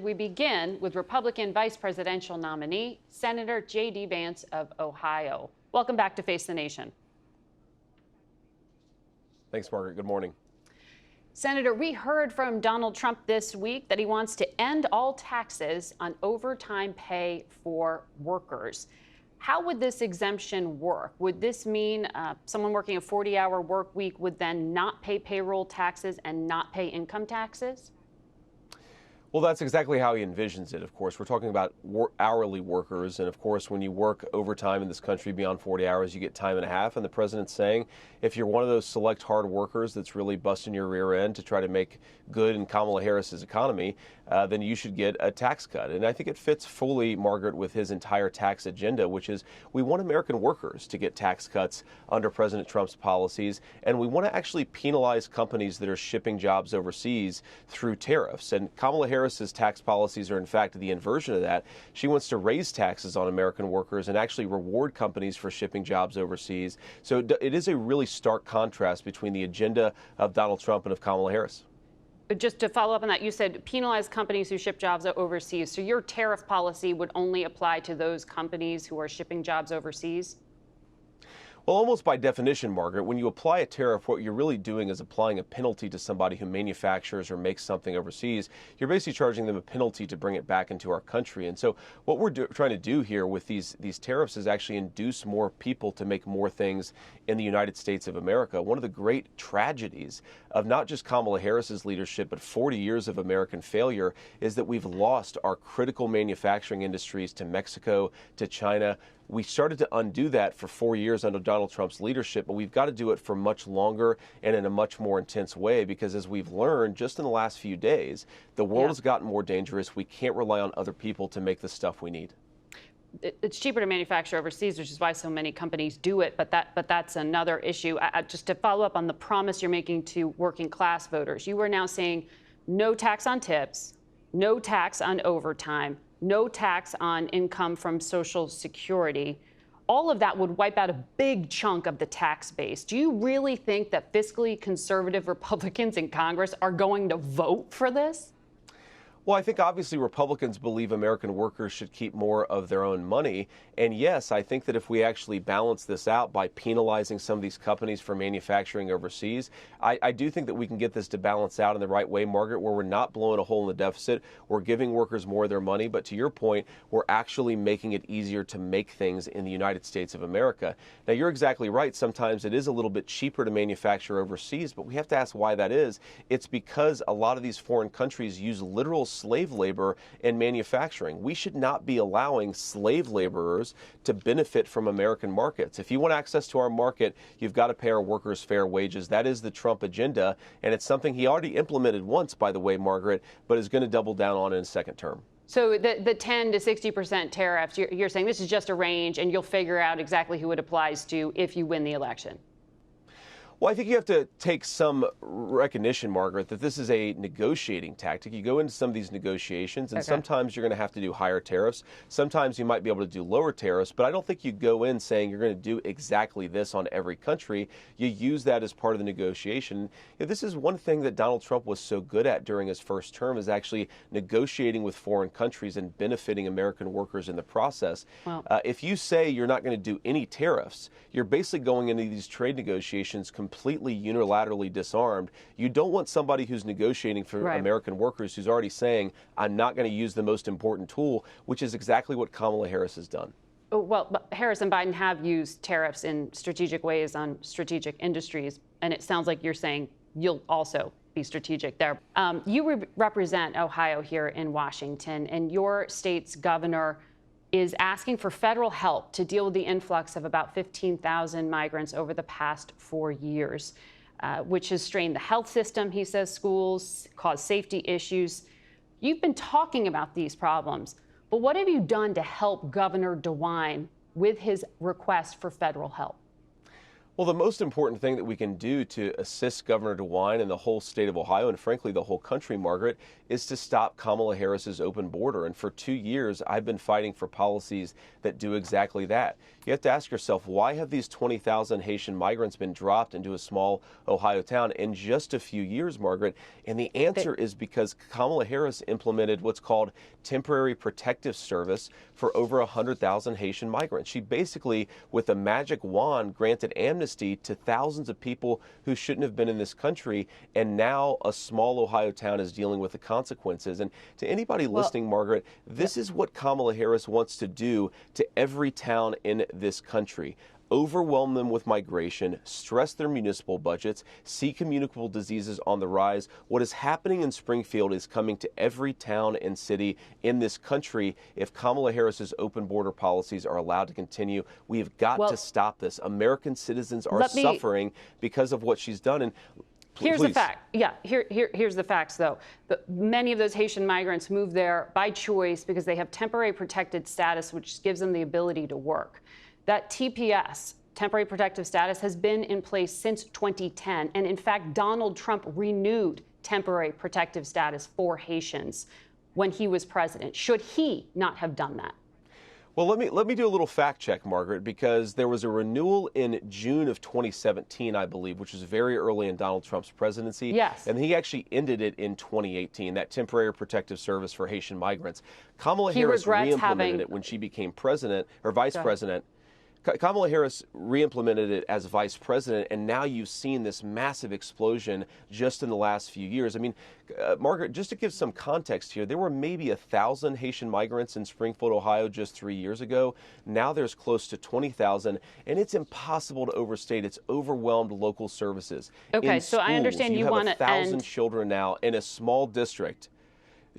We begin with Republican vice presidential nominee, Senator J.D. Vance of Ohio. Welcome back to Face the Nation. Thanks, Margaret. Good morning. Senator, we heard from Donald Trump this week that he wants to end all taxes on overtime pay for workers. How would this exemption work? Would this mean someone working a 40-hour work week would then not pay payroll taxes and not pay income taxes? Well, that's exactly how he envisions it, of course. We're talking about hourly workers. And, of course, when you work overtime in this country beyond 40 hours, you get time and a half. And the president's saying if you're one of those select hard workers that's really busting your rear end to try to make good in Kamala Harris's economy, then you should get a tax cut. And I think it fits fully, Margaret, with his entire tax agenda, which is we want American workers to get tax cuts under President Trump's policies. And we want to actually penalize companies that are shipping jobs overseas through tariffs. And Kamala Harris's tax policies are, in fact, the inversion of that. She wants to raise taxes on American workers and actually reward companies for shipping jobs overseas. So it is a really stark contrast between the agenda of Donald Trump and of Kamala Harris. Just to follow up on that, you said penalize companies who ship jobs overseas. So your tariff policy would only apply to those companies who are shipping jobs overseas? Well, almost by definition, Margaret, when you apply a tariff, what you're really doing is applying a penalty to somebody who manufactures or makes something overseas. You're basically charging them a penalty to bring it back into our country. And so what we're trying to do here with these tariffs is actually induce more people to make more things in the United States of America. One of the great tragedies of not just Kamala Harris's leadership, but 40 years of American failure is that we've lost our critical manufacturing industries to Mexico, to China. We started to undo that for 4 years under Donald Trump's leadership, but we've got to do it for much longer and in a much more intense way because, as we've learned just in the last few days, the world has gotten more dangerous. We can't rely on other people to make the stuff we need. It's cheaper to manufacture overseas, which is why so many companies do it. But that's another issue. Just to follow up on the promise you're making to working class voters, you are now saying no tax on tips, no tax on overtime, no tax on income from Social Security. All of that would wipe out a big chunk of the tax base. Do you really think that fiscally conservative Republicans in Congress are going to vote for this? Well, I think obviously Republicans believe American workers should keep more of their own money. And yes, I think that if we actually balance this out by penalizing some of these companies for manufacturing overseas, I do think that we can get this to balance out in the right way, Margaret, where we're not blowing a hole in the deficit. We're giving workers more of their money. But to your point, we're actually making it easier to make things in the United States of America. Now, you're exactly right. Sometimes it is a little bit cheaper to manufacture overseas, but we have to ask why that is. It's because a lot of these foreign countries use literal slave labor in manufacturing. We should not be allowing slave laborers to benefit from American markets. If you want access to our market, you've got to pay our workers fair wages. That is the Trump agenda, and it's something he already implemented once, by the way, Margaret, but is going to double down on in his second term. So the 10 to 60% tariffs, you're saying this is just a range, and you'll figure out exactly who it applies to if you win the election? Well, I think you have to take some recognition, Margaret, that this is a negotiating tactic. You go into some of these negotiations, and sometimes you're going to have to do higher tariffs. Sometimes you might be able to do lower tariffs, but I don't think you go in saying you're going to do exactly this on every country. You use that as part of the negotiation. This is one thing that Donald Trump was so good at during his first term, is actually negotiating with foreign countries and benefiting American workers in the process. Wow. If you say you're not going to do any tariffs, you're basically going into these trade negotiations completely unilaterally disarmed. You don't want somebody who's negotiating for American workers who's already saying, I'm not going to use the most important tool, which is exactly what Kamala Harris has done. Well, but Harris and Biden have used tariffs in strategic ways on strategic industries, and it sounds like you're saying you'll also be strategic there. You represent Ohio here in Washington, and your state's governor is asking for federal help to deal with the influx of about 15,000 migrants over the past 4 years, which has strained the health system, he says, schools, caused safety issues. You've been talking about these problems, but what have you done to help Governor DeWine with his request for federal help? Well, the most important thing that we can do to assist Governor DeWine and the whole state of Ohio, and frankly the whole country, Margaret, is to stop Kamala Harris's open border. And for 2 years, I've been fighting for policies that do exactly that. You have to ask yourself, why have these 20,000 Haitian migrants been dropped into a small Ohio town in just a few years, Margaret? And the answer is because Kamala Harris implemented what's called temporary protective service for over 100,000 Haitian migrants. She basically, with a magic wand, granted amnesty to thousands of people who shouldn't have been in this country, and now a small Ohio town is dealing with the consequences. And to anybody listening, Margaret, this is what Kamala Harris wants to do to every town in this country. Overwhelm them with migration, stress their municipal budgets, see communicable diseases on the rise. What is happening in Springfield is coming to every town and city in this country. If Kamala Harris's open border policies are allowed to continue, we have got to stop this. American citizens are suffering because of what she's done. And here's the fact. Yeah, here's the facts, though. Many of those Haitian migrants move there by choice because they have temporary protected status, which gives them the ability to work. That TPS, temporary protective status, has been in place since 2010. And in fact, Donald Trump renewed temporary protective status for Haitians when he was president. Should he not have done that? Well, let me do a little fact check, Margaret, because there was a renewal in June of 2017, I believe, which was very early in Donald Trump's presidency. Yes. And he actually ended it in 2018, that temporary protective service for Haitian migrants. Kamala Harris re-implemented it when she became president or vice president. Kamala Harris re-implemented it as vice president, and now you've seen this massive explosion just in the last few years. I mean, Margaret, just to give some context here, there were maybe 1,000 Haitian migrants in Springfield, Ohio just 3 years ago. Now there's close to 20,000, and it's impossible to overstate. It's overwhelmed local services. Okay, in so schools, I understand you want to have 1,000 children now in a small district.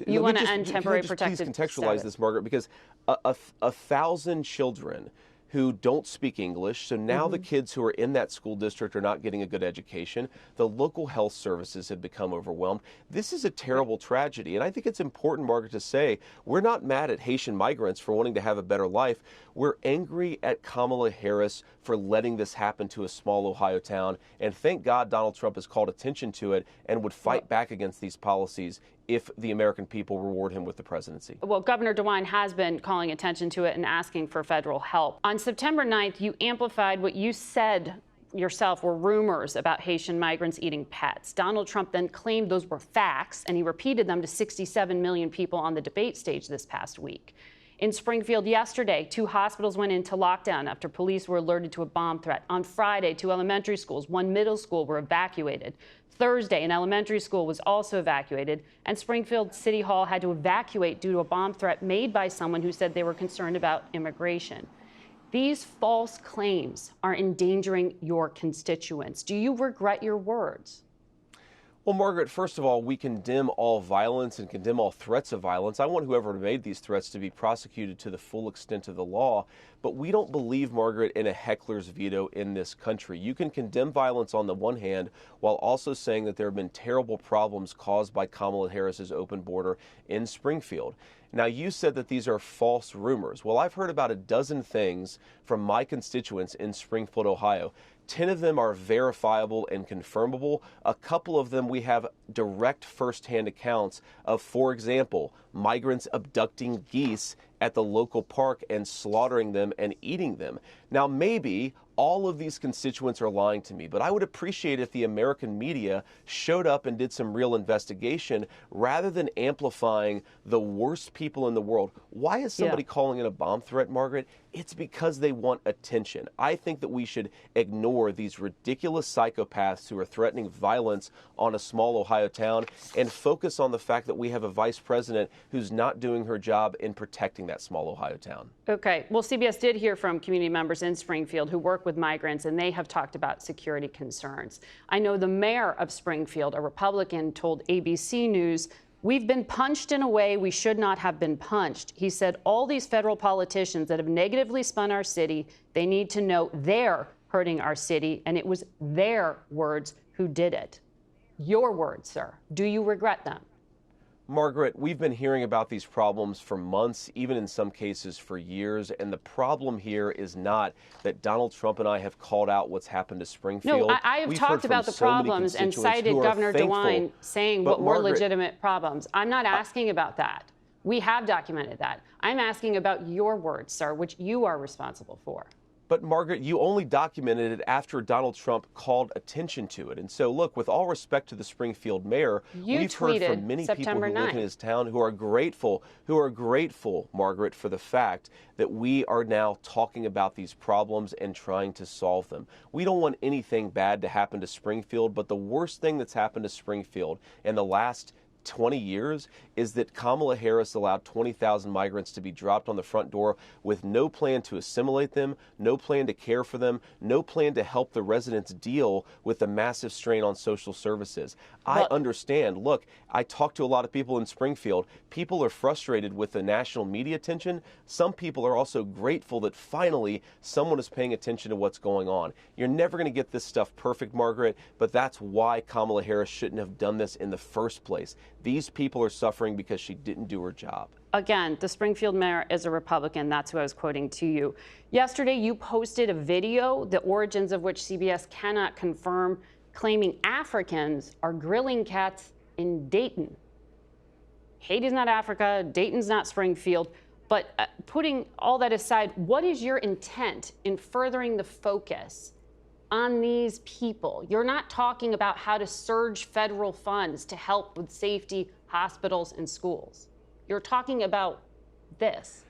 You want to end temporary protected status. Please contextualize this, Margaret, because 1,000 children who don't speak English. So now the kids who are in that school district are not getting a good education. The local health services have become overwhelmed. This is a terrible tragedy. And I think it's important, Margaret, to say we're not mad at Haitian migrants for wanting to have a better life. We're angry at Kamala Harris for letting this happen to a small Ohio town. And thank God Donald Trump has called attention to it and would fight back against these policies if the American people reward him with the presidency. Well, Governor DeWine has been calling attention to it and asking for federal help. On September 9th, you amplified what you said yourself were rumors about Haitian migrants eating pets. Donald Trump then claimed those were facts, and he repeated them to 67 million people on the debate stage this past week. In Springfield yesterday, 2 hospitals went into lockdown after police were alerted to a bomb threat. On Friday, 2 elementary schools, 1 middle school were evacuated. Thursday, an elementary school was also evacuated, and Springfield City Hall had to evacuate due to a bomb threat made by someone who said they were concerned about immigration. These false claims are endangering your constituents. Do you regret your words? Well, Margaret, first of all, we condemn all violence and condemn all threats of violence. I want whoever made these threats to be prosecuted to the full extent of the law. But we don't believe, Margaret, in a heckler's veto in this country. You can condemn violence on the one hand while also saying that there have been terrible problems caused by Kamala Harris's open border in Springfield. Now, you said that these are false rumors. Well, I've heard about a dozen things from my constituents in Springfield, Ohio. 10 of them are verifiable and confirmable. A couple of them we have direct firsthand accounts of, for example, migrants abducting geese at the local park and slaughtering them and eating them. Now, maybe all of these constituents are lying to me, but I would appreciate if the American media showed up and did some real investigation rather than amplifying the worst people in the world. Why is somebody calling it a bomb threat, Margaret? It's because they want attention. I think that we should ignore these ridiculous psychopaths who are threatening violence on a small Ohio town and focus on the fact that we have a vice president who's not doing her job in protecting that small Ohio town. Okay. Well, CBS did hear from community members in Springfield who work with migrants, and they have talked about security concerns. I know the mayor of Springfield, a Republican, told ABC News, "We've been punched in a way we should not have been punched." He said all these federal politicians that have negatively spun our city, they need to know they're hurting our city, and it was their words who did it. Your words, sir. Do you regret them? Margaret, we've been hearing about these problems for months, even in some cases for years. And the problem here is not that Donald Trump and I have called out what's happened to Springfield. No, I have talked about the problems and cited Governor DeWine saying what were legitimate problems. I'm not asking about that. We have documented that. I'm asking about your words, sir, which you are responsible for. But, Margaret, you only documented it after Donald Trump called attention to it. And so, look, with all respect to the Springfield mayor, we've heard from many people who live in his town who are grateful, Margaret, for the fact that we are now talking about these problems and trying to solve them. We don't want anything bad to happen to Springfield, but the worst thing that's happened to Springfield in the last 20 years is that Kamala Harris allowed 20,000 migrants to be dropped on the front door with no plan to assimilate them, no plan to care for them, no plan to help the residents deal with the massive strain on social services. I understand. Look, I talk to a lot of people in Springfield. People are frustrated with the national media attention. Some people are also grateful that finally someone is paying attention to what's going on. You're never going to get this stuff perfect, Margaret, but that's why Kamala Harris shouldn't have done this in the first place. These people are suffering because she didn't do her job. Again, the Springfield mayor is a Republican. That's who I was quoting to you. Yesterday, you posted a video, the origins of which CBS cannot confirm, claiming Africans are grilling cats in Dayton. Haiti's not Africa, Dayton's not Springfield. But putting all that aside, what is your intent in furthering the focus on these people? You're not talking about how to surge federal funds to help with safety, hospitals, and schools. You're talking about this.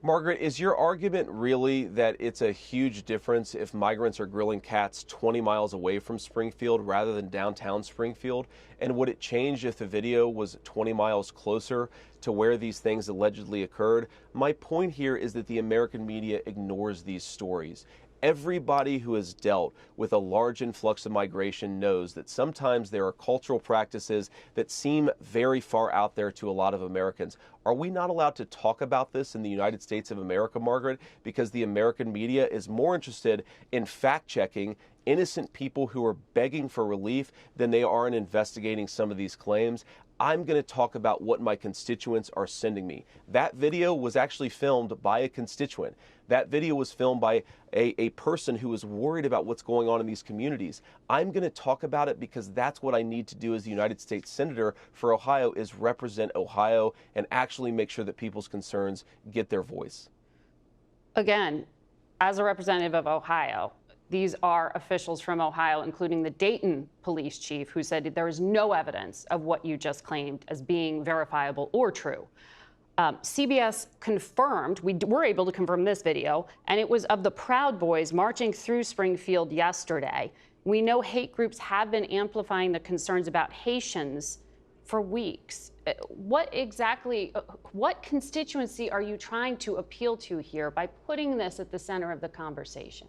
Margaret, is your argument really that it's a huge difference if migrants are grilling cats 20 miles away from Springfield rather than downtown Springfield? And would it change if the video was 20 miles closer to where these things allegedly occurred? My point here is that the American media ignores these stories. Everybody who has dealt with a large influx of migration knows that sometimes there are cultural practices that seem very far out there to a lot of Americans. Are we not allowed to talk about this in the United States of America, Margaret, because the American media is more interested in fact-checking innocent people who are begging for relief than they are in investigating some of these claims? I'm going to talk about what my constituents are sending me. That video was actually filmed by a constituent. That video was filmed by a person who is worried about what's going on in these communities. I'm going to talk about it because that's what I need to do as the United States Senator for Ohio, is represent Ohio and actually make sure that people's concerns get their voice. Again, as a representative of Ohio, these are officials from Ohio, including the Dayton police chief, who said there is no evidence of what you just claimed as being verifiable or true. CBS confirmed, we were able to confirm this video, and it was of the Proud Boys marching through Springfield yesterday. We know hate groups have been amplifying the concerns about Haitians for weeks. What constituency are you trying to appeal to here by putting this at the center of the conversation?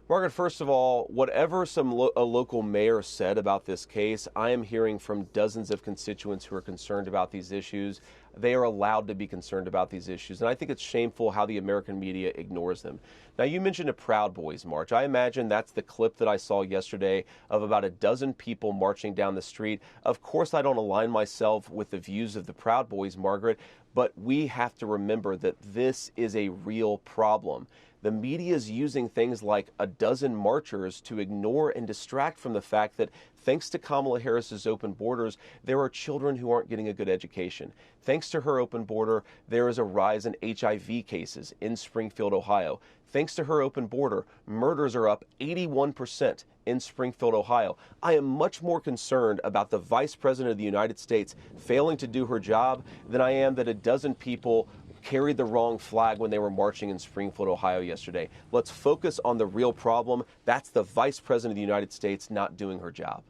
Margaret, first of all, whatever a local mayor said about this case, I am hearing from dozens of constituents who are concerned about these issues. They are allowed to be concerned about these issues, and I think it's shameful how the American media ignores them. Now, you mentioned a Proud Boys march. I imagine that's the clip that I saw yesterday of about a dozen people marching down the street. Of course, I don't align myself with the views of the Proud Boys, Margaret, but we have to remember that this is a real problem. The media is using things like a dozen marchers to ignore and distract from the fact that thanks to Kamala Harris's open borders, there are children who aren't getting a good education. Thanks to her open border, there is a rise in HIV cases in Springfield, Ohio. Thanks to her open border, murders are up 81% in Springfield, Ohio. I am much more concerned about the Vice President of the United States failing to do her job than I am that a dozen people carried the wrong flag when they were marching in Springfield, Ohio yesterday. Let's focus on the real problem. That's the Vice President of the United States not doing her job.